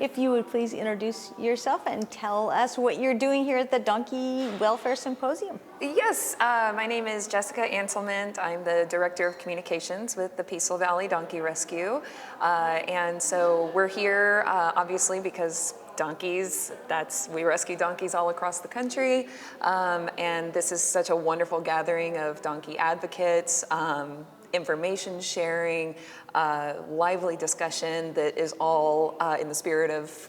if you would please introduce yourself and tell us what you're doing here at the Donkey Welfare Symposium. Yes, my name is Jessica Anselment. I'm the Director of Communications with the Peaceful Valley Donkey Rescue. And so we're here obviously because donkeys, we rescue donkeys all across the country. And this is such a wonderful gathering of donkey advocates, information sharing, lively discussion that is all in the spirit of,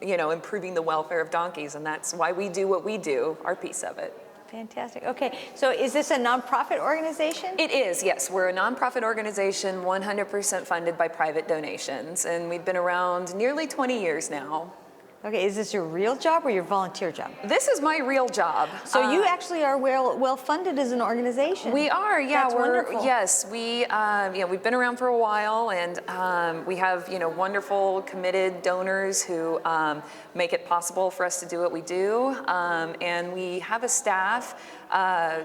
improving the welfare of donkeys, and that's why we do what we do, our piece of it. Fantastic. Okay, so is this a nonprofit organization? It is, yes. We're a nonprofit organization, 100% funded by private donations, and we've been around nearly 20 years now. Okay, is this your real job or your volunteer job? This is my real job. So you actually are well funded as an organization. We are, yeah. That's wonderful. Yes, we've been around for a while, and we have wonderful, committed donors who make it possible for us to do what we do. And we have a staff,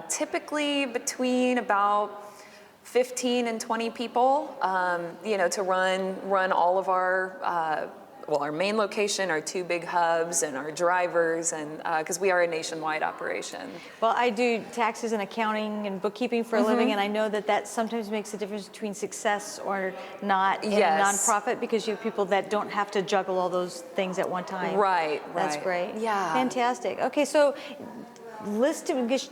typically between about 15 and 20 people, to run all of our main location, our two big hubs, and our drivers, and because we are a nationwide operation. Well, I do taxes and accounting and bookkeeping for a living, and I know that sometimes makes a difference between success or not in a nonprofit, because you have people that don't have to juggle all those things at one time. Right. That's great. Yeah. Fantastic. Okay, so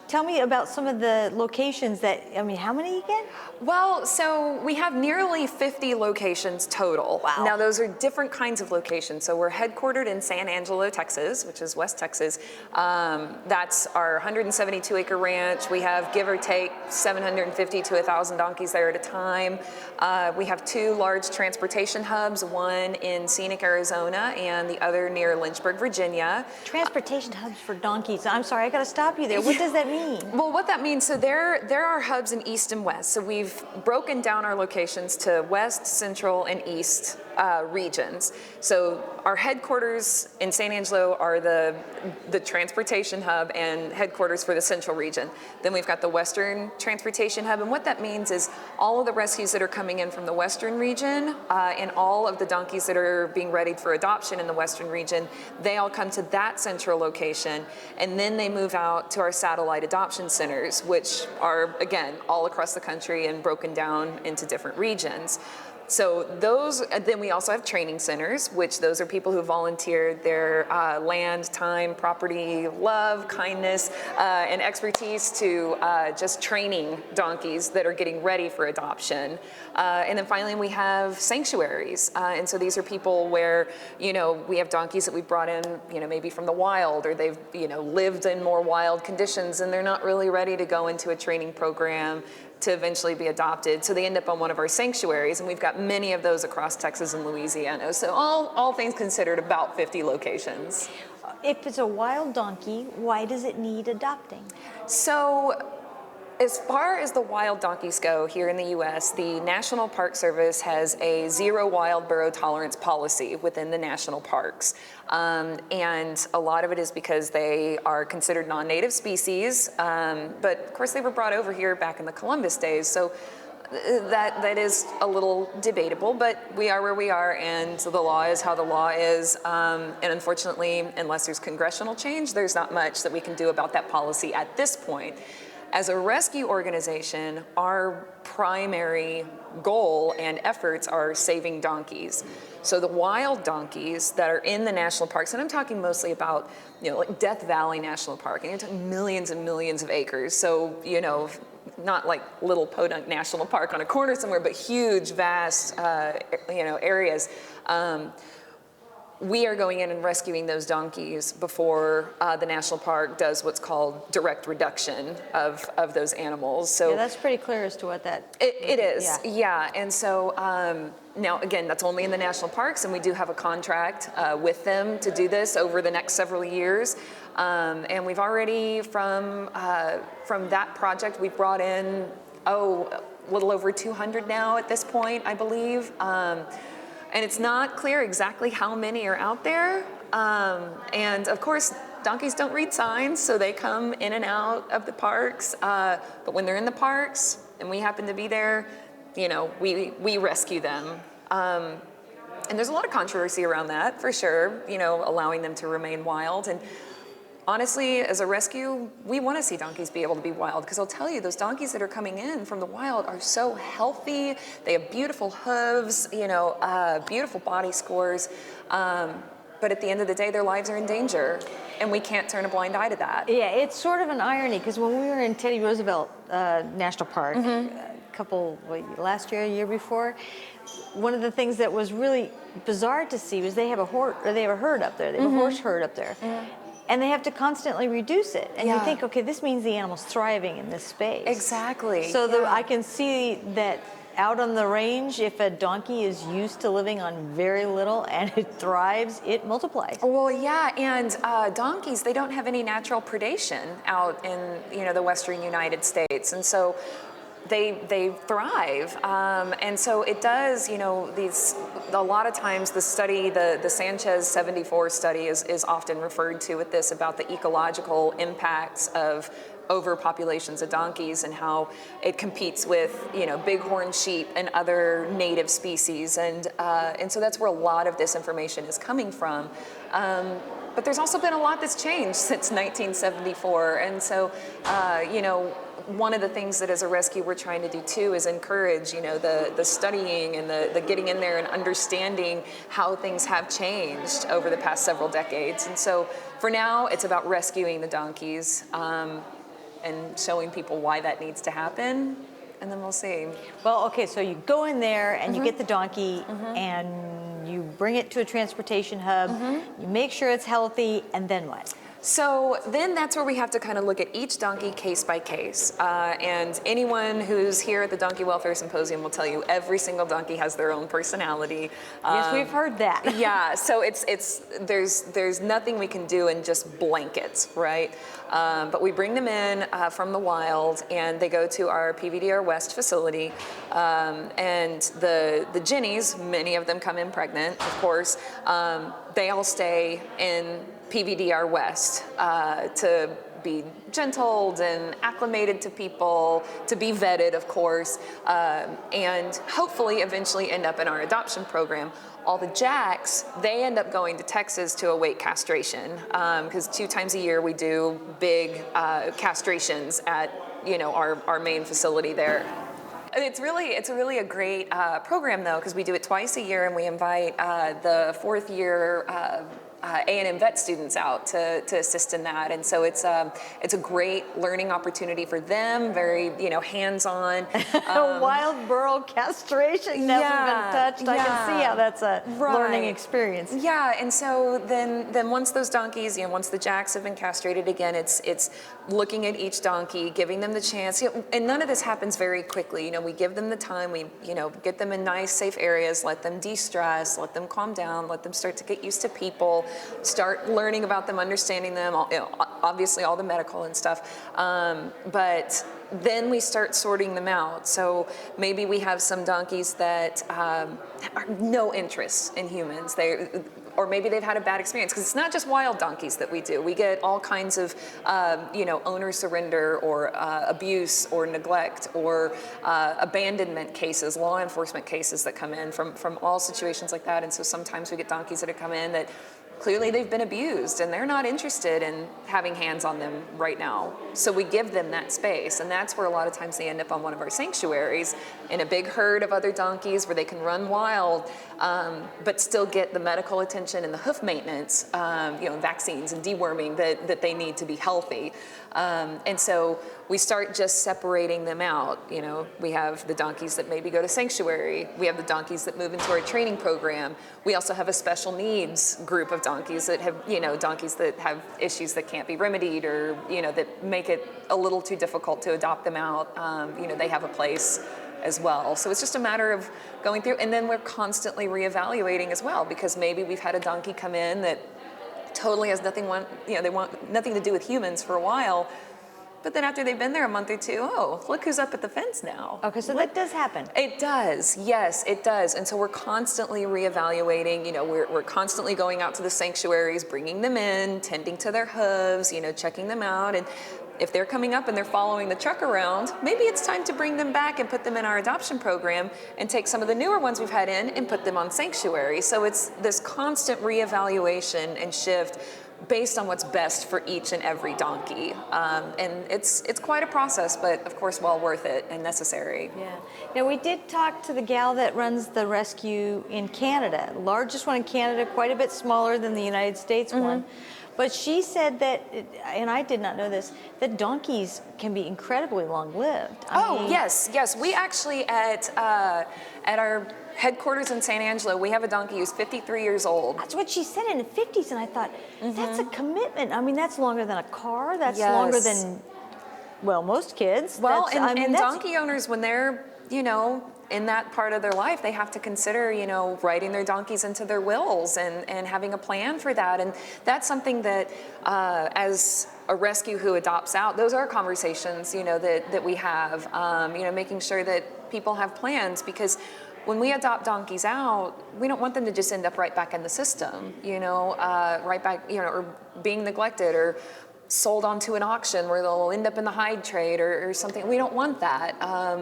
tell me about some of the locations how many again? Well, so we have nearly 50 locations total. Wow. Now, those are different kinds of locations. So we're headquartered in San Angelo, Texas, which is West Texas. That's our 172-acre ranch. We have, give or take, 750 to 1,000 donkeys there at a time. We have two large transportation hubs, one in scenic Arizona and the other near Lynchburg, Virginia. Transportation hubs for donkeys. I'm sorry, I got to stop you there. What does that mean? Well, what that means, so there are hubs in east and west. So we've broken down our locations to west, central, and east regions. So our headquarters in San Angelo are the transportation hub and headquarters for the central region. Then we've got the western transportation hub, and what that means is all of the rescues that are coming in from the western region and all of the donkeys that are being readied for adoption in the western region, they all come to that central location, and then they move out to our satellite adoption centers, which are, again, all across the country and broken down into different regions. So then we also have training centers, which those are people who volunteered their land, time, property, love, kindness, and expertise to just training donkeys that are getting ready for adoption. And then finally we have sanctuaries. And so these are people where, we have donkeys that we've brought in, maybe from the wild, or they've, lived in more wild conditions and they're not really ready to go into a training program to eventually be adopted. So they end up on one of our sanctuaries, and we've got many of those across Texas and Louisiana. So all things considered, about 50 locations. If it's a wild donkey, why does it need adopting? So as far as the wild donkeys go here in the U.S., the National Park Service has a zero wild burrow tolerance policy within the national parks. And a lot of it is because they are considered non-native species, but of course they were brought over here back in the Columbus days, so that is a little debatable, but we are where we are, and the law is how the law is, and unfortunately, unless there's congressional change, there's not much that we can do about that policy at this point. As a rescue organization, our primary goal and efforts are saving donkeys. So the wild donkeys that are in the national parks, and I'm talking mostly about, like Death Valley National Park, and you're talking millions and millions of acres. So, not like little Podunk National Park on a corner somewhere, but huge, vast, areas. We are going in and rescuing those donkeys before the national park does what's called direct reduction of those animals. So yeah, that's pretty clear as to what that it is. Yeah. And so now, again, that's only in the national parks, and we do have a contract with them to do this over the next several years. And we've already, from that project, we've brought in, a little over 200 now at this point, I believe. And it's not clear exactly how many are out there. And of course, donkeys don't read signs, so they come in and out of the parks. But when they're in the parks and we happen to be there, we rescue them. And there's a lot of controversy around that, for sure, you know, allowing them to remain wild. And honestly, as a rescue, we want to see donkeys be able to be wild, because I'll tell you, those donkeys that are coming in from the wild are so healthy. They have beautiful hooves, you know, beautiful body scores. But at the end of the day, their lives are in danger, and we can't turn a blind eye to that. Yeah, it's sort of an irony, because when we were in Teddy Roosevelt National Park, last year, a year before, one of the things that was really bizarre to see was they have a herd up there. They have a horse herd up there. And they have to constantly reduce it. And you think, okay, this means the animal's thriving in this space. Exactly. So I can see that out on the range, if a donkey is used to living on very little and it thrives, it multiplies. Well, yeah, and donkeys, they don't have any natural predation out in, you know, the western United States. And so they thrive, and so it does, you know, a lot of times the study, the Sanchez 74 study is often referred to with this, about the ecological impacts of overpopulations of donkeys and how it competes with, you know, bighorn sheep and other native species, and so that's where a lot of this information is coming from. But there's also been a lot that's changed since 1974, and so, you know, one of the things that as a rescue we're trying to do too is encourage, you know, the studying and the getting in there and understanding how things have changed over the past several decades. And so for now, it's about rescuing the donkeys and showing people why that needs to happen, and then we'll see. Well, okay, so you go in there and you get the donkey and you bring it to a transportation hub, you make sure it's healthy, and then what? So then that's where we have to kind of look at each donkey case by case. And anyone who's here at the Donkey Welfare Symposium will tell you every single donkey has their own personality. Yes, we've heard that. Yeah, so there's nothing we can do in just blankets, right? But we bring them in from the wild, and they go to our PVDR West facility. And the Jennies, many of them come in pregnant, of course, they all stay in PVDR West to be gentled and acclimated to people, to be vetted, of course, and hopefully eventually end up in our adoption program. All the jacks, they end up going to Texas to await castration, because 2 times a year we do big castrations at, you know, our main facility there. It's really a great program, though, because we do it twice a year, and we invite the 4th year A&M vet students out to assist in that, and so it's a great learning opportunity for them. Very, you know, hands-on. Wild burro castration hasn't been touched. I can see how that's a learning experience. Yeah, and so then once those donkeys, you know, once the jacks have been castrated, again, it's looking at each donkey, giving them the chance. You know, and none of this happens very quickly. You know, we give them the time. We, you know, get them in nice, safe areas, let them de-stress, let them calm down, let them start to get used to people. Start learning about them, understanding them, you know, obviously all the medical and stuff, but then we start sorting them out. So maybe we have some donkeys that are no interest in humans. Or maybe they've had a bad experience, because it's not just wild donkeys that we do. We get all kinds of, you know, owner surrender or abuse or neglect or abandonment cases, law enforcement cases that come in from all situations like that. And so sometimes we get donkeys that have come in that clearly they've been abused and they're not interested in having hands on them right now. So we give them that space, and that's where a lot of times they end up on one of our sanctuaries in a big herd of other donkeys where they can run wild, but still get the medical attention and the hoof maintenance, you know, vaccines and deworming that they need to be healthy. And so we start just separating them out. You know, we have the donkeys that maybe go to sanctuary. We have the donkeys that move into our training program. We also have a special needs group of donkeys that have, you know, donkeys that have issues that can't be remedied, or, you know, that make it a little too difficult to adopt them out. You know, they have a place as well. So it's just a matter of going through, and then we're constantly reevaluating as well, because maybe we've had a donkey come in that totally has nothing, you know, they want nothing to do with humans for a while, but then after they've been there a month or two, oh, look who's up at the fence now. Okay, so that does happen. It does, yes, it does. And so we're constantly reevaluating, you know, we're constantly going out to the sanctuaries, bringing them in, tending to their hooves, you know, checking them out. And if they're coming up and they're following the truck around, maybe it's time to bring them back and put them in our adoption program and take some of the newer ones we've had in and put them on sanctuary. So it's this constant reevaluation and shift based on what's best for each and every donkey. And it's quite a process, but of course well worth it and necessary. Yeah. Now we did talk to the gal that runs the rescue in Canada, largest one in Canada, quite a bit smaller than the United States one. But she said that, and I did not know this, that donkeys can be incredibly long-lived. I mean, Yes. We actually at our headquarters in San Angelo, we have a donkey who's 53 years old. That's what she said, in the 50s, and I thought, that's a commitment. I mean, that's longer than a car. That's longer than, well, most kids. Well, and donkey owners, when they're, in that part of their life, they have to consider, writing their donkeys into their wills and having a plan for that. And that's something that, as a rescue who adopts out, those are conversations, that we have, making sure that people have plans, because when we adopt donkeys out, we don't want them to just end up right back in the system, right back, or being neglected or sold onto an auction where they'll end up in the hide trade or something. We don't want that.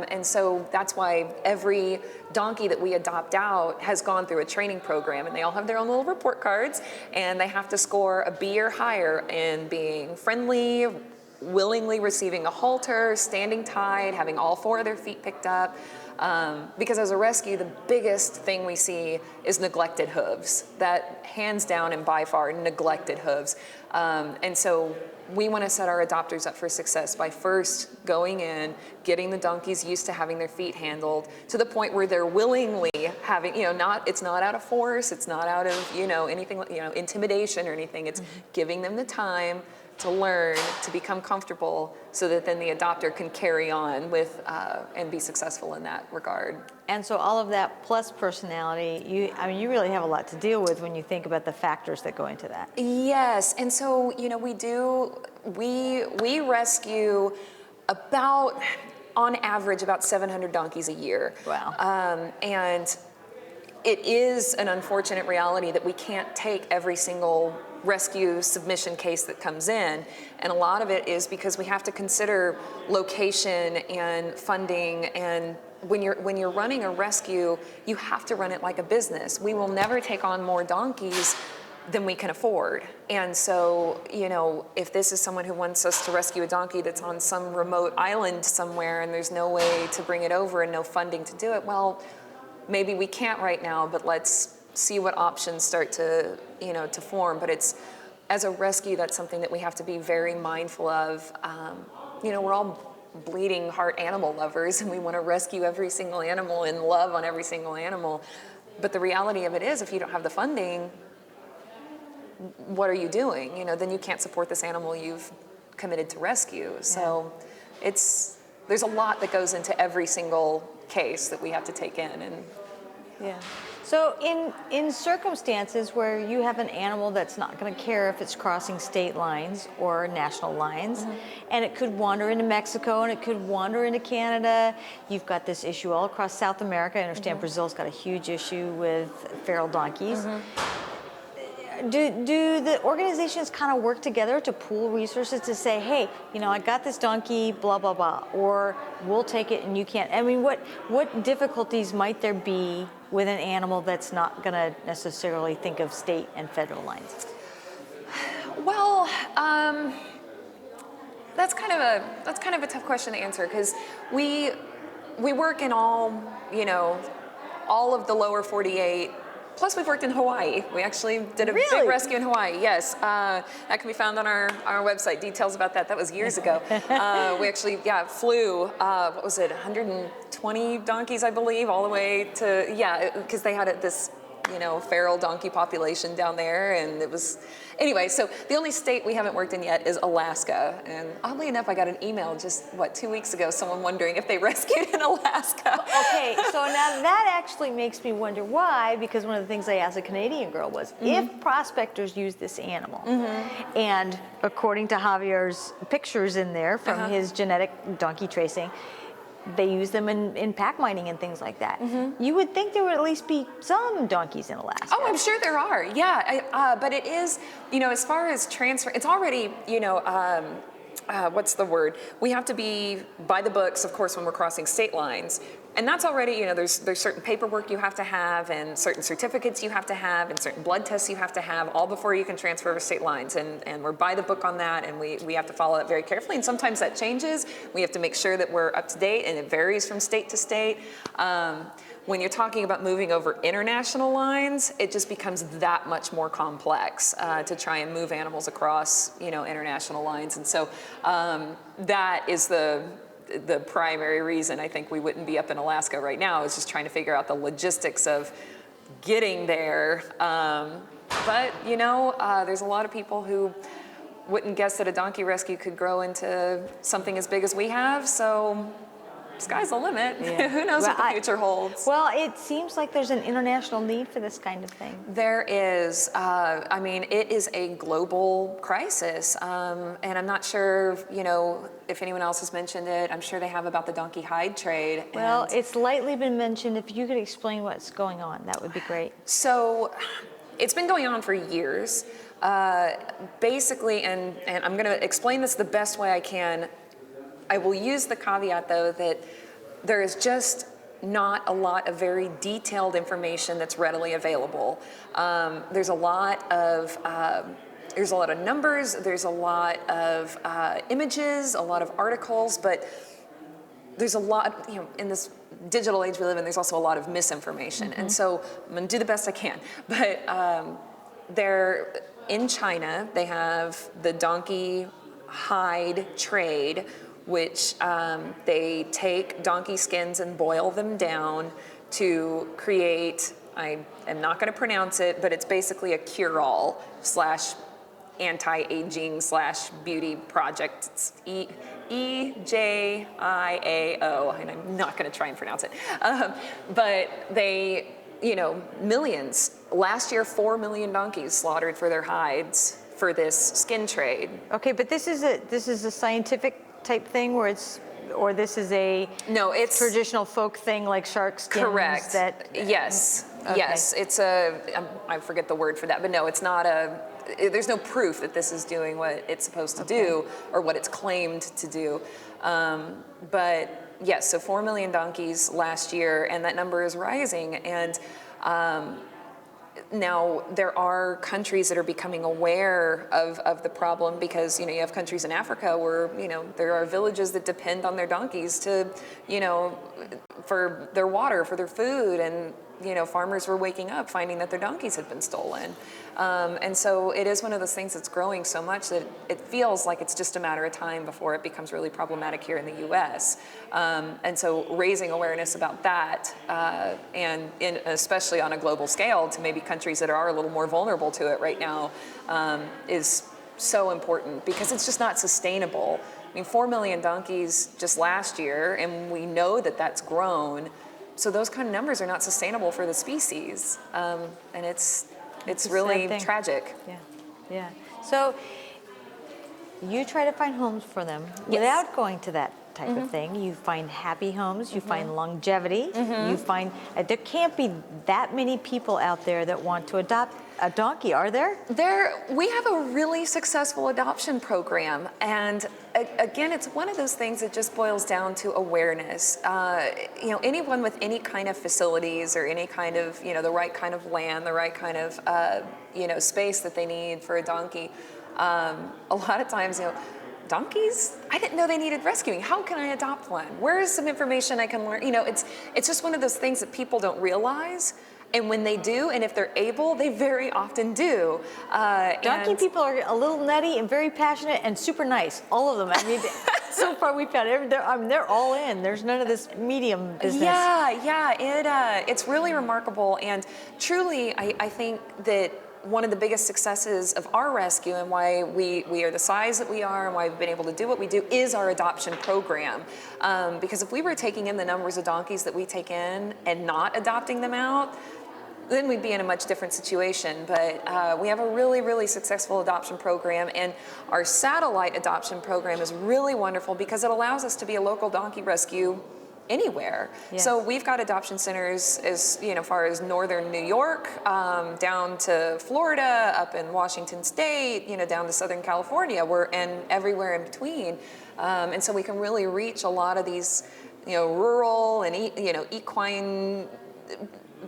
And so that's why every donkey that we adopt out has gone through a training program, and they all have their own little report cards, and they have to score a B or higher in being friendly, willingly receiving a halter, standing tied, having all 4 of their feet picked up. Because as a rescue, the biggest thing we see is neglected hooves. That hands down and by far neglected hooves. And so we want to set our adopters up for success by first going in, getting the donkeys used to having their feet handled to the point where they're willingly having, it's not out of force, it's not out of, anything, intimidation or anything. It's giving them the time to learn, to become comfortable, so that then the adopter can carry on with and be successful in that regard. And so all of that plus personality, you really have a lot to deal with when you think about the factors that go into that. Yes, and so we rescue about, on average, about 700 donkeys a year. Wow. And it is an unfortunate reality that we can't take every single rescue submission case that comes in, and a lot of it is because we have to consider location and funding. And when you're running a rescue, you have to run it like a business. We will never take on more donkeys than we can afford. And so, if this is someone who wants us to rescue a donkey that's on some remote island somewhere and there's no way to bring it over and no funding to do it, well, maybe we can't right now, but let's see what options start to form. But it's, as a rescue, that's something that we have to be very mindful of. We're all bleeding heart animal lovers, and we want to rescue every single animal and love on every single animal. But the reality of it is, if you don't have the funding, what are you doing? Then you can't support this animal you've committed to rescue. So there's a lot that goes into every single case that we have to take in. And yeah. So in circumstances where you have an animal that's not going to care if it's crossing state lines or national lines, and it could wander into Mexico and it could wander into Canada, you've got this issue all across South America. I understand Brazil's got a huge issue with feral donkeys. Do the organizations kind of work together to pool resources to say, hey, I got this donkey, blah, blah, blah, or we'll take it and you can't? I mean, what difficulties might there be with an animal that's not going to necessarily think of state and federal lines? Well, that's kind of a tough question to answer, because we work in all of the lower 48. Plus, we've worked in Hawaii. We actually did a big rescue in Hawaii. Yes, that can be found on our website. Details about that. That was years ago. We actually, flew. What was it? 120 donkeys, I believe, all the way to because they had this feral donkey population down there, and it was. Anyway, so the only state we haven't worked in yet is Alaska. And oddly enough, I got an email just, 2 weeks ago, someone wondering if they rescued in Alaska. Okay, so now that actually makes me wonder why, because one of the things I asked a Canadian girl was, if prospectors use this animal, and according to Javier's pictures in there from his genetic donkey tracing, they use them in pack mining and things like that. You would think there would at least be some donkeys in Alaska. Oh, I'm sure there are. Yeah, but it is, as far as transfer, it's already, what's the word? We have to be by the books, of course, when we're crossing state lines. And that's already, you know, there's certain paperwork you have to have and certain certificates you have to have and certain blood tests you have to have all before you can transfer over state lines. And we're by the book on that, and we have to follow that very carefully. And sometimes that changes. We have to make sure that we're up to date, and it varies from state to state. When you're talking about moving over international lines, it just becomes that much more complex to try and move animals across, you know, international lines. And so that is the primary reason I think we wouldn't be up in Alaska right now, is just trying to figure out the logistics of getting there. But, you know, there's a lot of people who wouldn't guess that a donkey rescue could grow into something as big as we have. So sky's the limit. Yeah. Who knows what the future holds? Well, it seems like there's an international need for this kind of thing. There is. I mean, it is a global crisis. And I'm not sure, you know, if anyone else has mentioned it. I'm sure they have about the donkey hide trade. Well, it's lightly been mentioned. If you could explain what's going on, that would be great. So it's been going on for years. Basically, and I'm going to explain this the best way I can. I will use the caveat, though, that there is just not a lot of very detailed information that's readily available. There's a lot of numbers. There's a lot of images, a lot of articles, but there's a lot, you know, in this digital age we live in. There's also a lot of misinformation, and so I'm going to do the best I can. But they're in China. They have the donkey hide trade, which they take donkey skins and boil them down to create, I am not going to pronounce it, but it's basically a cure-all / anti-aging / beauty project. It's EJIAO, and I'm not going to try and pronounce it. But they, you know, millions. Last year, 4 million donkeys slaughtered for their hides for this skin trade. Okay, but this is a scientific type thing where it's, or this is a it's traditional folk thing like shark skins? Correct. Yes. Okay. Yes. It's I forget the word for that, but no, it's not there's no proof that this is doing what it's supposed to do or what it's claimed to do. But yes, so 4 million donkeys last year, and that number is rising. And now there are countries that are becoming aware of the problem, because, you know, you have countries in Africa where, you know, there are villages that depend on their donkeys to, you know, for their water, for their food, and, you know, farmers were waking up finding that their donkeys had been stolen. And so it is one of those things that's growing so much that it feels like it's just a matter of time before it becomes really problematic here in the U.S. And so raising awareness about that, and especially on a global scale to maybe countries that are a little more vulnerable to it right now, is so important, because it's just not sustainable. I mean, 4 million donkeys just last year, and we know that that's grown. So those kind of numbers are not sustainable for the species, and it's really tragic. Yeah. So you try to find homes for them without going to that type of thing. You find happy homes. You find longevity. You find there can't be that many people out there that want to adopt a donkey, are there? We have a really successful adoption program, and again, it's one of those things that just boils down to awareness. You know, anyone with any kind of facilities or any kind of, you know, the right kind of land, the right kind of, you know, space that they need for a donkey, a lot of times, you know, donkeys? I didn't know they needed rescuing. How can I adopt one? Where is some information I can learn? You know, it's just one of those things that people don't realize. And when they do, and if they're able, they very often do. Donkey people are a little nutty and very passionate and super nice. All of them. I mean, so far we've found they're all in. There's none of this medium business. Yeah. It's really remarkable. And truly, I think that one of the biggest successes of our rescue, and why we are the size that we are and why we've been able to do what we do, is our adoption program. Because if we were taking in the numbers of donkeys that we take in and not adopting them out, then we'd be in a much different situation. But we have a really, really successful adoption program, and our satellite adoption program is really wonderful because it allows us to be a local donkey rescue anywhere. Yes. So we've got adoption centers as far as northern New York, down to Florida, up in Washington State, down to Southern California, and everywhere in between. And so we can really reach a lot of these, rural and equine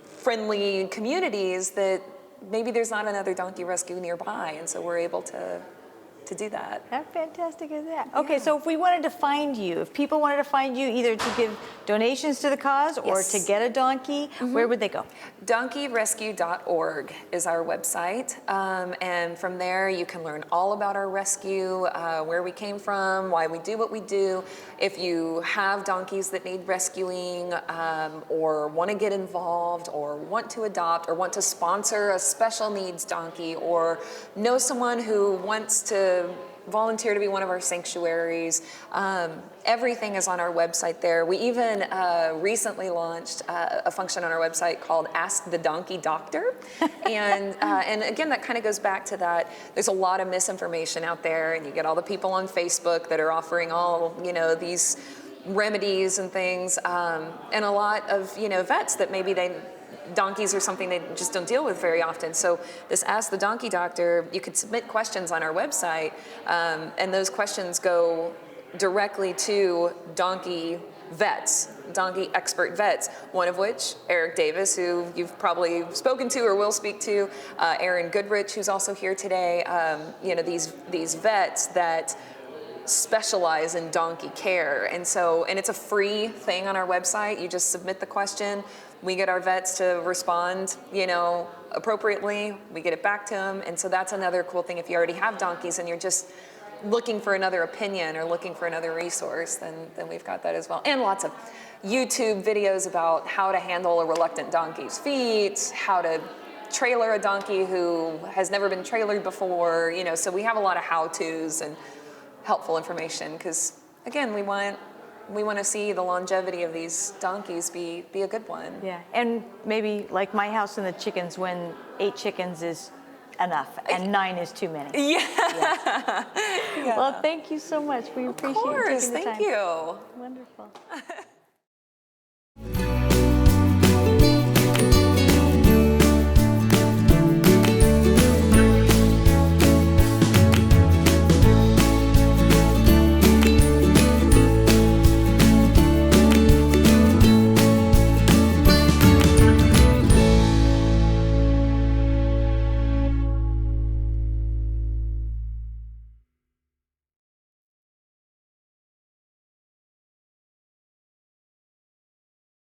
friendly communities that maybe there's not another donkey rescue nearby, and so we're able to do that. How fantastic is that? Okay, so if we wanted to find you, if people wanted to find you either to give donations to the cause or to get a donkey, where would they go? donkeyrescue.org is our website, and from there you can learn all about our rescue, where we came from, why we do what we do. If you have donkeys that need rescuing, or want to get involved, or want to adopt, or want to sponsor a special needs donkey, or know someone who wants to volunteer to be one of our sanctuaries, everything is on our website there. We even recently launched a function on our website called Ask the Donkey Doctor. And again, that kind of goes back to that. There's a lot of misinformation out there, and you get all the people on Facebook that are offering all, these remedies and things, and a lot of, vets that maybe donkeys are something they just don't deal with very often. So this Ask the Donkey Doctor, you could submit questions on our website, and those questions go directly to donkey vets, donkey expert vets, one of which, Eric Davis, who you've probably spoken to or will speak to, Aaron Goodrich, who's also here today, these vets that specialize in donkey care. And it's a free thing on our website. You just submit the question. We get our vets to respond, appropriately. We get it back to them. And so that's another cool thing. If you already have donkeys and you're just looking for another opinion or looking for another resource, then we've got that as well. And lots of YouTube videos about how to handle a reluctant donkey's feet, how to trailer a donkey who has never been trailered before, so we have a lot of how-tos and helpful information, because again, we want to see the longevity of these donkeys be a good one. Yeah, and maybe like my house and the chickens, when 8 chickens is enough and 9 is too many. Yeah. Yeah. Well, thank you so much. We appreciate you taking the time. Thank you. Wonderful.